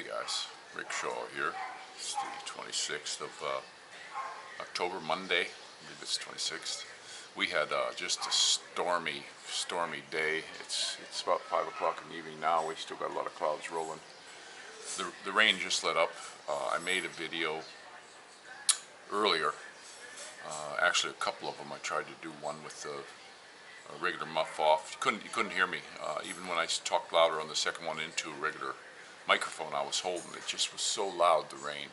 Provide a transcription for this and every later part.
Hey guys, Rick Shaw here. It's the 26th of October, Monday. I believe it's 26th. We had just a stormy day. It's about 5 o'clock in the evening now. We still got a lot of clouds rolling. The rain just let up. I made a video earlier. Actually, a couple of them. I tried to do one with a regular muff off. You couldn't hear me. Even when I talked louder on the second one into a regular microphone I was holding, it just was so loud, the rain.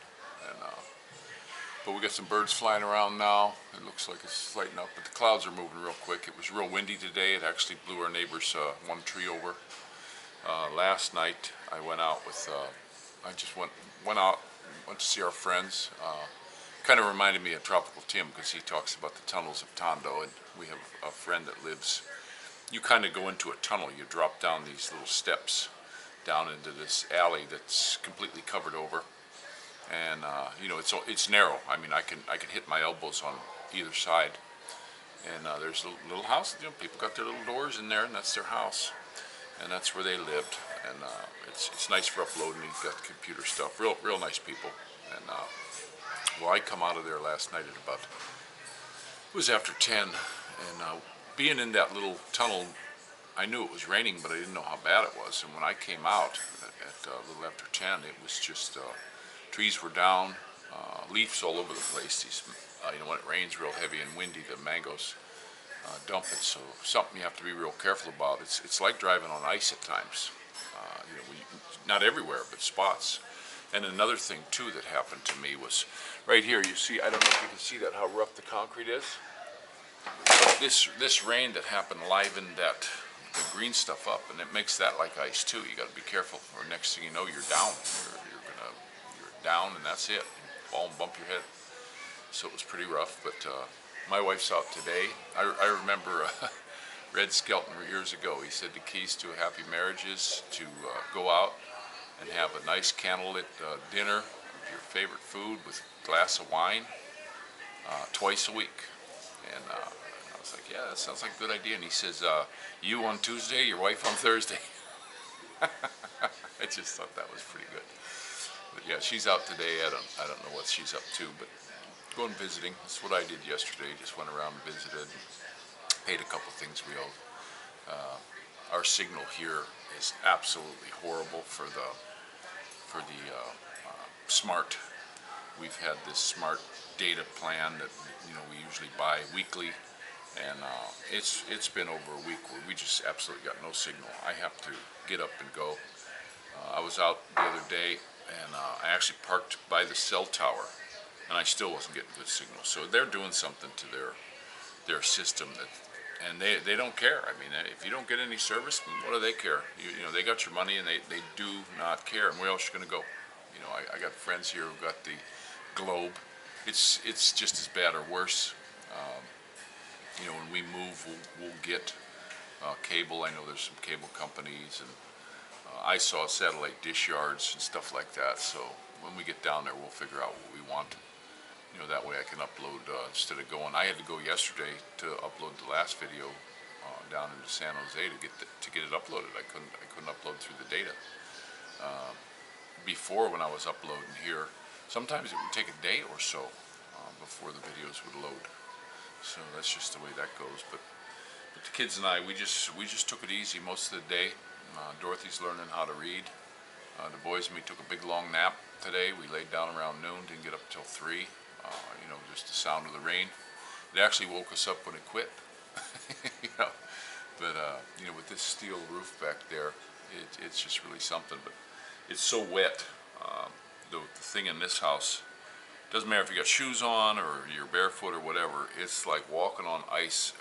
But we got some birds flying around now. It looks like it's lighting up, but the clouds are moving real quick. It was real windy today. It actually blew our neighbor's one tree over. Last night I went out with, I just went to see our friends. Kind of reminded me of Tropical Tim, because he talks about the tunnels of Tondo, and we have a friend that lives, you kind of go into a tunnel, you drop down these little steps down into this alley that's completely covered over, and you know, it's narrow. I mean, I can hit my elbows on either side, and there's a little house. You know, people got their little doors in there, and that's their house, and that's where they lived. And it's nice for uploading. You've got the computer stuff. Real nice people. And well, I come out of there last night at about, it was after 10, and being in that little tunnel, I knew it was raining, but I didn't know how bad it was. And when I came out at a little after 10, it was just trees were down, leaves all over the place. These, you know, when it rains real heavy and windy, the mangoes dump it. So something you have to be real careful about. It's like driving on ice at times. You know, not everywhere, but spots. And another thing too that happened to me was right here. You see, I don't know if you can see that, how rough the concrete is. This rain that happened livened the green stuff up, and it makes that like ice too. You got to be careful, or next thing you know, you're down. You're down, and that's it. Fall and bump your head. So it was pretty rough. But my wife's out today. I remember Red Skelton years ago. He said the keys to a happy marriage is to go out and have a nice candlelit dinner of your favorite food with a glass of wine twice a week. And I was like, yeah, that sounds like a good idea. And he says, you on Tuesday, your wife on Thursday. I just thought that was pretty good. But yeah, she's out today. I don't know what she's up to, but going visiting. That's what I did yesterday. Just went around and visited, and paid a couple things we owed. Our signal here is absolutely horrible for the smart. We've had this smart data plan that, you know, we usually buy weekly, and it's been over a week where we just absolutely got no signal. I have to get up and go. I was out the other day, and I actually parked by the cell tower, and I still wasn't getting good signal. So they're doing something to their system that, and they don't care. I mean, if you don't get any service, what do they care? You know, they got your money, and they do not care. And where else are you going to go? You know, I got friends here who got the Globe. It's just as bad or worse. You know, when we move, we'll get cable. I know there's some cable companies, and I saw satellite dish yards and stuff like that. So when we get down there, we'll figure out what we want. You know, that way I can upload instead of going. I had to go yesterday to upload the last video down into San Jose to get it uploaded. I couldn't upload through the data. Before, when I was uploading here, sometimes it would take a day or so before the videos would load. So that's just the way that goes. But the kids and I, we just took it easy most of the day. Dorothy's learning how to read. The boys and me took a big long nap today. We laid down around noon, didn't get up till 3. You know, just the sound of the rain. It actually woke us up when it quit. You know, but you know, with this steel roof back there, it's just really something. But it's so wet. The thing in this house, doesn't matter if you got shoes on or you're barefoot or whatever, it's like walking on ice.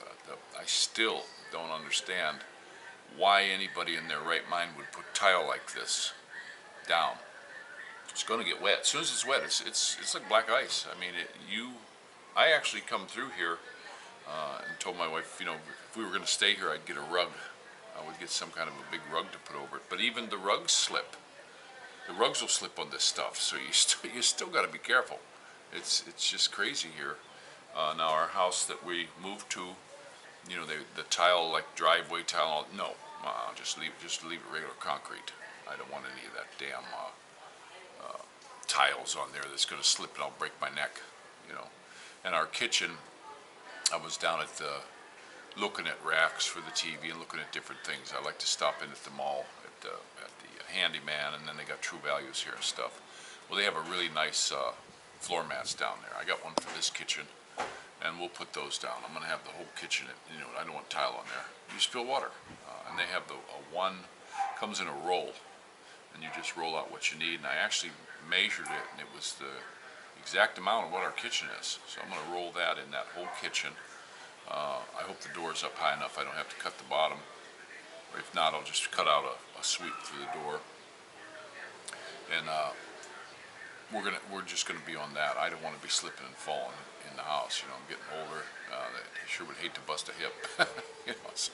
I still don't understand why anybody in their right mind would put tile like this down. It's going to get wet. As soon as it's wet, it's like black ice. I mean, I actually come through here and told my wife, you know, if we were going to stay here, I'd get a rug. I would get some kind of a big rug to put over it. But even the rugs slip. The rugs will slip on this stuff, so you still got to be careful. It's just crazy here. Now our house that we moved to, you know, the tile, like driveway tile, no, just leave it regular concrete. I don't want any of that damn tiles on there that's going to slip and I'll break my neck, you know. And our kitchen, I was down at the looking at racks for the TV and looking at different things. I like to stop in at the mall at the Handyman, and then they got True Values here and stuff. Well, they have a really nice floor mats down there. I got one for this kitchen, and we'll put those down. I'm going to have the whole kitchen, you know, I don't want tile on there. You spill water. And they have one, comes in a roll, and you just roll out what you need. And I actually measured it, and it was the exact amount of what our kitchen is. So I'm going to roll that in that whole kitchen. I hope the door's up high enough I don't have to cut the bottom. Or if not, I'll just cut out a sweep through the door. And we're just gonna be on that. I don't want to be slipping and falling in the house. You know, I'm getting older. I sure would hate to bust a hip. You know, so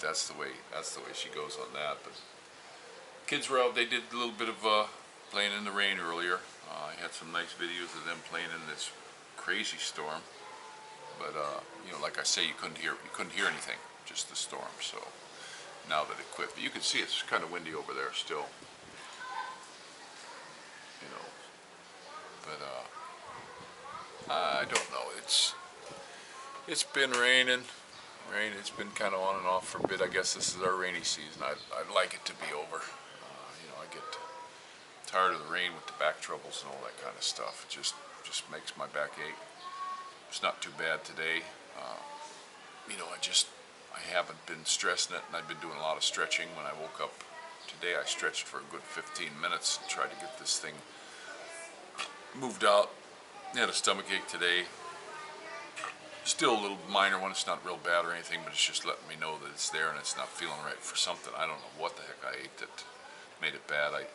that's the way she goes on that. But kids were out. They did a little bit of playing in the rain earlier. I had some nice videos of them playing in this crazy storm. But you know, like I say, you couldn't hear anything, just the storm. So now that it quit, but you can see it's kind of windy over there still. You know, but I don't know. It's been raining. It's been kind of on and off for a bit. I guess this is our rainy season. I'd like it to be over. You know, I get tired of the rain with the back troubles and all that kind of stuff. It just makes my back ache. It's not too bad today. You know, I haven't been stressing it, and I've been doing a lot of stretching. When I woke up today, I stretched for a good 15 minutes and tried to get this thing moved out. I had a stomach ache today. Still a little minor one. It's not real bad or anything, but it's just letting me know that it's there and it's not feeling right for something. I don't know what the heck I ate that made it bad. I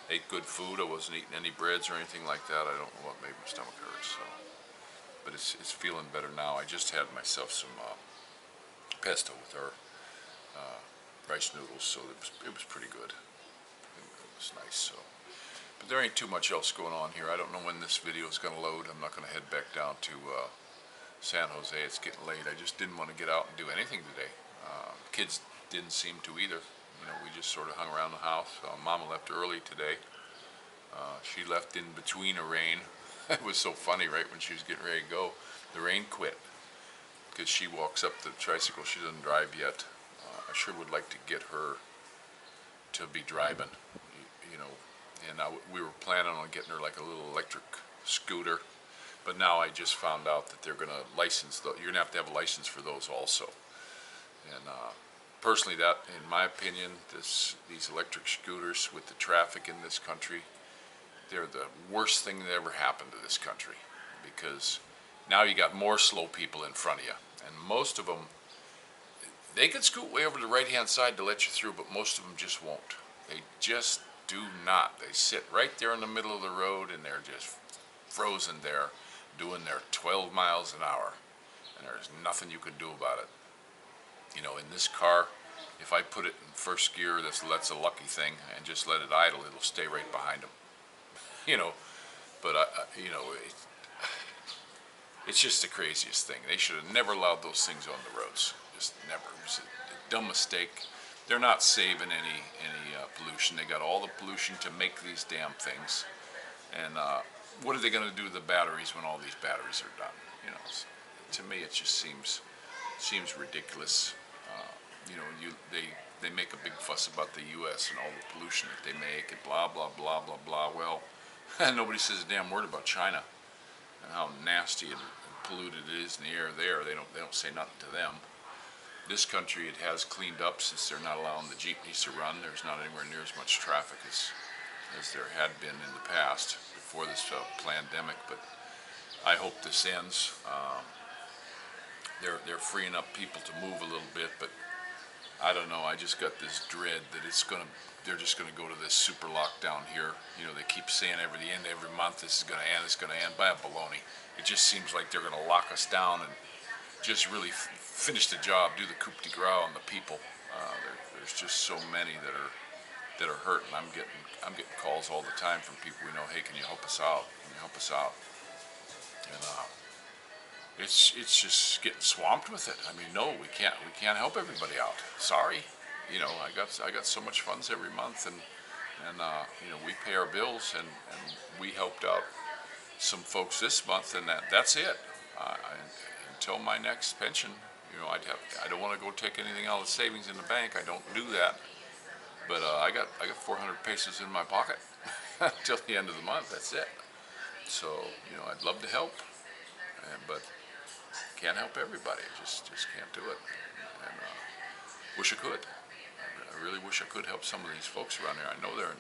ate good food. I wasn't eating any breads or anything like that. I don't know what made my stomach hurt. So, but it's feeling better now. I just had myself some pesto with our rice noodles, so it was pretty good. It was nice. So, but there ain't too much else going on here. I don't know when this video is going to load. I'm not going to head back down to San Jose. It's getting late. I just didn't want to get out and do anything today. Kids didn't seem to either. You know, we just sort of hung around the house. Mama left early today. She left in between a rain. It was so funny, right when she was getting ready to go, the rain quit because she walks up the tricycle. She doesn't drive yet. I sure would like to get her to be driving, you know. And we were planning on getting her like a little electric scooter, but now I just found out that they're going to license those. You're going to have a license for those also. And personally, that, in my opinion, these electric scooters with the traffic in this country, they're the worst thing that ever happened to this country, because now you got more slow people in front of you, and most of them, they can scoot way over to the right-hand side to let you through, but most of them just won't. They just do not. They sit right there in the middle of the road, and they're just frozen there, doing their 12 miles an hour, and there's nothing you can do about it. You know, in this car, if I put it in first gear, that's a lucky thing, and just let it idle, it'll stay right behind them. You know, but you know, it's just the craziest thing. They should have never allowed those things on the roads. Just never. It was a dumb mistake. They're not saving any pollution. They got all the pollution to make these damn things. And what are they going to do to the batteries when all these batteries are done? You know, to me, it just seems ridiculous. You know, they make a big fuss about the U.S. and all the pollution that they make and blah blah blah blah blah. Well, nobody says a damn word about China and how nasty and polluted it is in the air there. They don't say nothing to them. This country, it has cleaned up since they're not allowing the jeepneys to run. There's not anywhere near as much traffic as there had been in the past before this pandemic. But I hope this ends. They're freeing up people to move a little bit, but I don't know. I just got this dread that they're just gonna go to this super lockdown here. You know, they keep saying the end of every month, this is gonna end, it's gonna end. By a baloney. It just seems like they're gonna lock us down and just really finish the job, do the coup de grace on the people. There's just so many that are hurting. I'm getting calls all the time from people we know. Hey, can you help us out? Can you help us out? And it's just getting swamped with it. I mean, no, we can't help everybody out. Sorry, you know, I got so much funds every month, and and we pay our bills, and we helped out some folks this month, and that's it. Until my next pension, I don't want to go take anything out of the savings in the bank. I don't do that, but I got 400 pesos in my pocket until the end of the month. That's it. So I'd love to help, but can't help everybody. Just can't do it. And wish I could. I really wish I could help some of these folks around here. I know they're in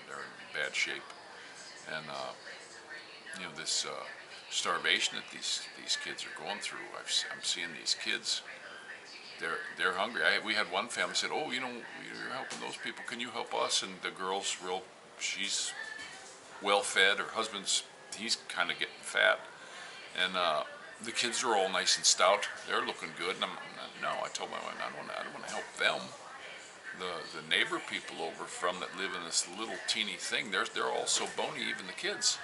bad shape, and this starvation that these kids are going through. I'm seeing these kids. They're hungry. We had one family said, "Oh, you're helping those people. Can you help us?" And the girl's she's well fed. Her husband's he's kind of getting fat, and the kids are all nice and stout. They're looking good. And no, I told my wife, I don't want to help them. The neighbor people over from that live in this little teeny thing, they're all so bony, even the kids.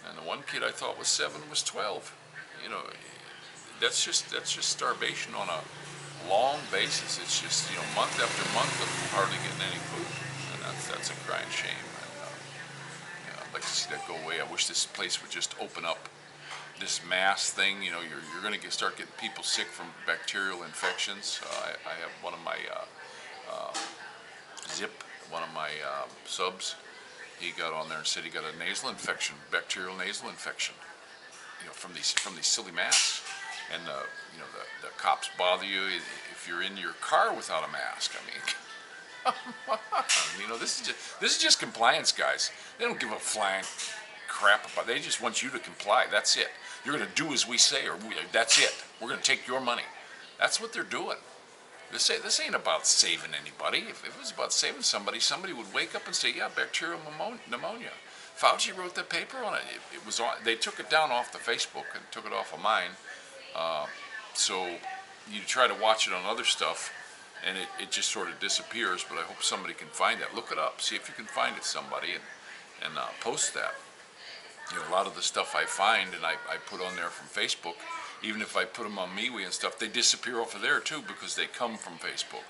And the one kid I thought was 7 was 12. That's just starvation on a long basis. It's just month after month of hardly getting any food, and that's a crying shame. And I'd like to see that go away. I wish this place would just open up. This mass thing, you're going to start getting people sick from bacterial infections. I have one of my one of my subs. He got on there and said he got a nasal infection, bacterial nasal infection, from these silly masks. And the cops bother you if you're in your car without a mask. I mean, this is just compliance, guys. They don't give a flying crap about. They just want you to comply. That's it. You're going to do as we say, or that's it. We're going to take your money. That's what they're doing. This ain't about saving anybody. If it was about saving somebody would wake up and say, yeah, bacterial pneumonia. Fauci wrote that paper on it. It was on. They took it down off the Facebook and took it off of mine. So you try to watch it on other stuff, and it just sort of disappears. But I hope somebody can find that. Look it up. See if you can find it, somebody, and post that. A lot of the stuff I find and I put on there from Facebook, even if I put them on MeWe and stuff, they disappear off of there too because they come from Facebook.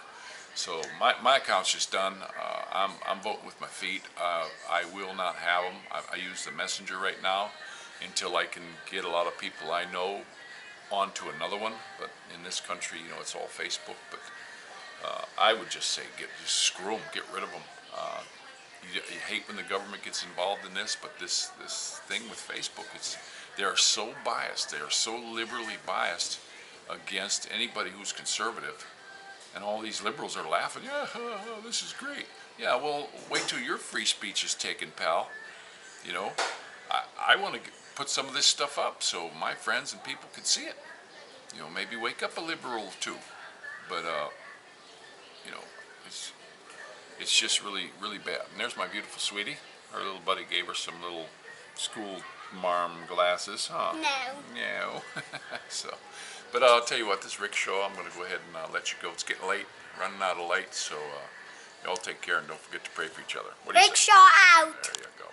So my account's just done. I'm voting with my feet. I will not have them. I use the Messenger right now until I can get a lot of people I know onto another one. But in this country, it's all Facebook. But I would just say just screw them, get rid of them. You hate when the government gets involved in this, but this thing with Facebook, they are so biased. They are so liberally biased against anybody who's conservative. And all these liberals are laughing, yeah, this is great. Yeah, well, wait till your free speech is taken, pal. I want to put some of this stuff up so my friends and people can see it. Maybe wake up a liberal too. But, it's just really, really bad. And there's my beautiful sweetie. Her little buddy gave her some little school marm glasses, huh? No. So, but I'll tell you what, this rickshaw, I'm going to go ahead and let you go. It's getting late, running out of light, so y'all take care and don't forget to pray for each other. What do you say? Rickshaw out. There you go.